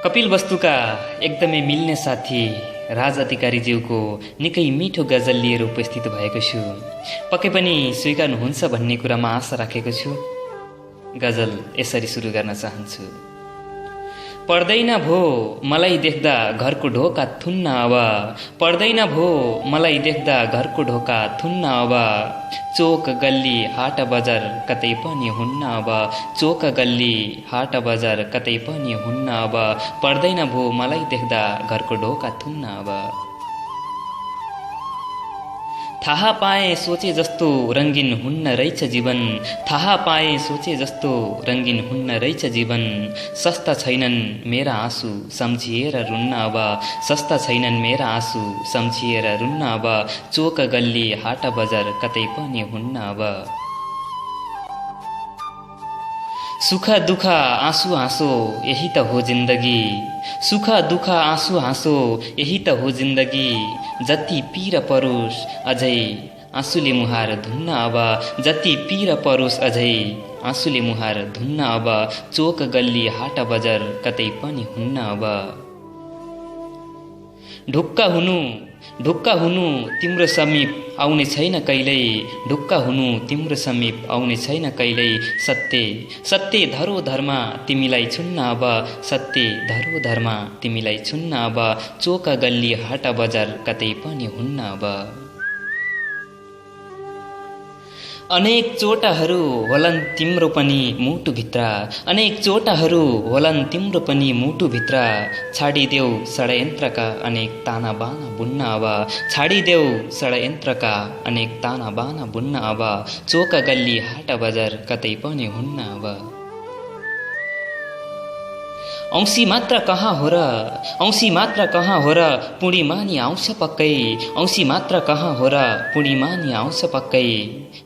कपिलवस्तुका एकदमै मिल्ने साथी राज अधिकारीज्यूको निकै मिठो गजल लिएर उपस्थित भएको छु। पक्कै पनि स्वीकार्नुहुन्छ भन्ने कुरामा आशा राखेको छु। गजल यसरी सुरु गर्न चाहन्छु। पर्दैन भो मलाई देख्दा घरको ढोका थुन्न अब, पर्दैन भो मलाई देख्दा घरको ढोका थुन्न अब, चोक गल्ली हाट बजार कतै पनि हुन्न अब, चोक गल्ली हाट बजार कतै पनि हुन्न अब, पर्दैन भो मलाई देख्दा घरको ढोका थुन्न अब। थाहा पाए सोचे जस्तो रङ्गिन हुन्न रहेछ जीवन, थाहा पाए सोचे जस्तो रङ्गिन हुन्न रहेछ जीवन, सस्ता छैनन् मेरा आँसु सम्झिएर रुन्न अब, सस्ता छैनन् मेरा आँसु सम्झिएर रुन्न अब, चोक गल्ली हाट बजार कतै पनि हुन्न अब। सुख दुःख आँसु हाँसो यही त हो जिन्दगी, सुख दुःख आँसु हाँसो यही त हो जिन्दगी, जति पीर परोस् अझै आँसुले मुहार धुन्न अब, जति पीर परोस् अझै आँसुले मुहार धुन्न अब, चोक गल्ली हाट बजार कतै पनि हुन्न अब। ढुक्का हुनु तिम्रो समीप आउने छैन कहिल्यै, ढुक्का हुनु तिम्रो समीप आउने छैन कहिल्यै, सत्य धरोधरमा तिमीलाई छुन्न अब, सत्य धरोधरमा तिमीलाई छुन्न अब, चोक गल्ली हाट बजार कतै पनि हुन्न अब। अनेक चोटाहरू होलान् तिम्रो पनि मुटुभित्र, अनेक चोटाहरू होलान् तिम्रो पनि मुटुभित्र, छाडिदेऊ षड्यन्त्रका अनेक ताना बाना बुन्न अब, छाडिदेऊ षड्यन्त्रका अनेक ताना बाना बुन्न अब, चोक गल्ली हाट बजार कतै पनि हुन्न अब। औँसी मात्र कहाँ हो र, औँसी मात्र कहाँ हो र, पूर्णिमानी आउँछ पक्कै, औँसी मात्र कहाँ हो र, पूर्णिमानी आउँछ पक्कै,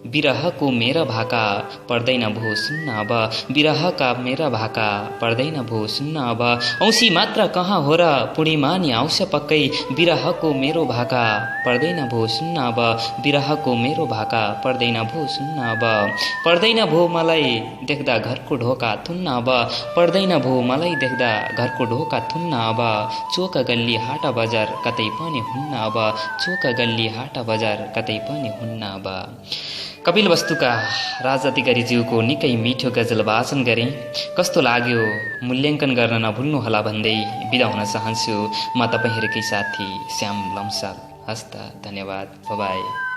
बिरहको मेरा भाका पर्दैन भो सुन्न अब, बिरहका मेरा भाका पर्दैन भो सुन्न अब, औँसी मात्र कहाँ हो र, पूर्णिमानी आउँछ पक्कै, बिरहको मेरो भाका पर्दैन भो सुन्न अब, बिरहको मेरो भाका पर्दैन भो सुन्न अब, पर्दैन भो मलाई देख्दा घरको ढोका थुन्न अब, पर्दैन भो मलाई देख्दा घरको ढोका थुन्न अब, चोक गल्ली हाट बजार कतै पनि हुन्न अब, चोक गल्ली हाट बजार कतै पनि हुन्न अब। कपिलवस्तुका राज अधिकारीज्यूको निकै मिठो गजल वाचन गरेँ। कस्तो लाग्यो मूल्याङ्कन गर्न नभुल्नुहोला भन्दै बिदा हुन चाहन्छु। म तपाईँहरूकै साथी श्याम लम्साल। हस्त धन्यवाद। बाई।